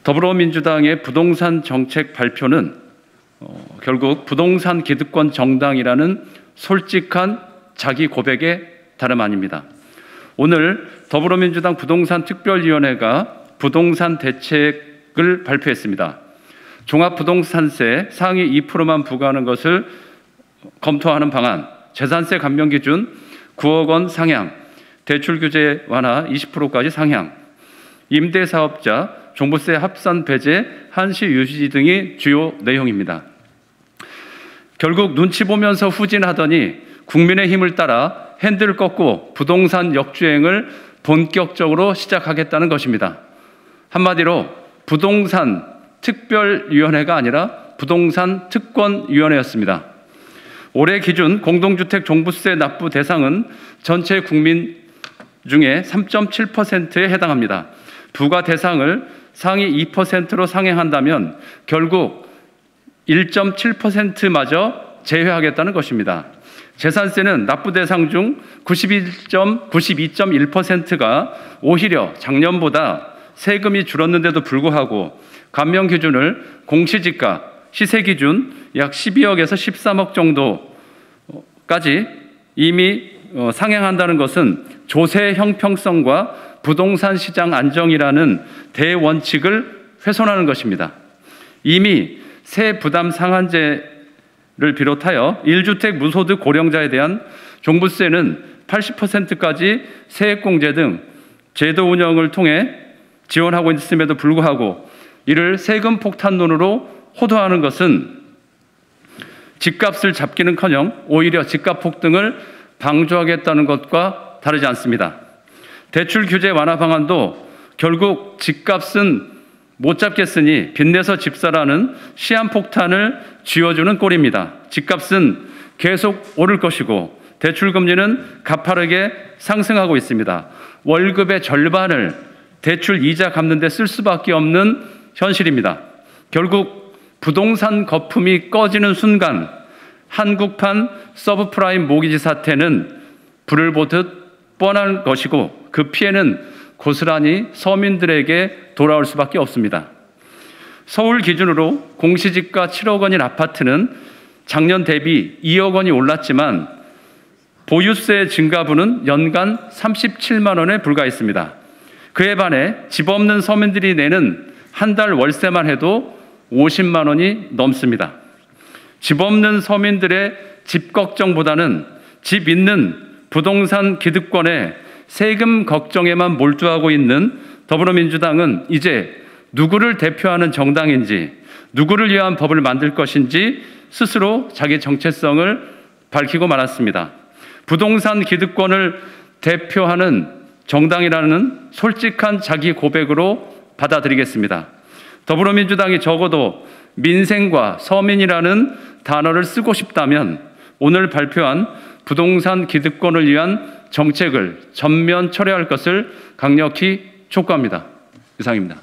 더불어민주당의 부동산 정책 발표는 결국 부동산 기득권 정당이라는 솔직한 자기 고백의 다름 아닙니다. 오늘 더불어민주당 부동산 특별위원회가 부동산 대책을 발표했습니다. 종합부동산세 상위 2%만 부과하는 것을 검토하는 방안, 재산세 감면 기준 9억 원 상향, 대출 규제 완화 20%까지 상향, 임대사업자 종부세 합산 배제 한시 유지 등이 주요 내용입니다. 결국 눈치 보면서 후진하더니 국민의힘을 따라 핸들을 꺾고 부동산 역주행을 본격적으로 시작하겠다는 것입니다. 한마디로 부동산 특별위원회가 아니라 부동산 특권위원회였습니다. 올해 기준 공동주택 종부세 납부 대상은 전체 국민 중에 3.7%에 해당합니다. 부과 대상을 상위 2%로 상향한다면 결국 1.7%마저 제외하겠다는 것입니다. 재산세는 납부 대상 중 92.1%가 오히려 작년보다 세금이 줄었는데도 불구하고 감면 기준을 공시지가, 시세 기준 약 12억에서 13억 정도까지 이미 상향한다는 것은 조세 형평성과 부동산 시장 안정이라는 대원칙을 훼손하는 것입니다. 이미 세 부담 상한제를 비롯하여 1주택 무소득 고령자에 대한 종부세는 80%까지 세액공제 등 제도 운영을 통해 지원하고 있음에도 불구하고 이를 세금 폭탄론으로 호도하는 것은 집값을 잡기는커녕 오히려 집값 폭등을 방조하겠다는 것과 다르지 않습니다. 대출 규제 완화 방안도 결국 집값은 못 잡겠으니 빚내서 집 사라는 시한폭탄을 쥐어주는 꼴입니다. 집값은 계속 오를 것이고 대출 금리는 가파르게 상승하고 있습니다. 월급의 절반을 대출 이자 갚는 데 쓸 수밖에 없는 현실입니다. 결국 부동산 거품이 꺼지는 순간 한국판 서브프라임 모기지 사태는 불을 보듯 뻔한 것이고 그 피해는 고스란히 서민들에게 돌아올 수밖에 없습니다. 서울 기준으로 공시지가 7억 원인 아파트는 작년 대비 2억 원이 올랐지만 보유세 증가분은 연간 37만 원에 불과했습니다. 그에 반해 집 없는 서민들이 내는 한 달 월세만 해도 50만 원이 넘습니다. 집 없는 서민들의 집 걱정보다는 집 있는 부동산 기득권에 세금 걱정에만 몰두하고 있는 더불어민주당은 이제 누구를 대표하는 정당인지, 누구를 위한 법을 만들 것인지 스스로 자기 정체성을 밝히고 말았습니다. 부동산 기득권을 대표하는 정당이라는 솔직한 자기 고백으로 받아들이겠습니다. 더불어민주당이 적어도 민생과 서민이라는 단어를 쓰고 싶다면 오늘 발표한 부동산 기득권을 위한 정책을 전면 철회할 것을 강력히 촉구합니다. 이상입니다.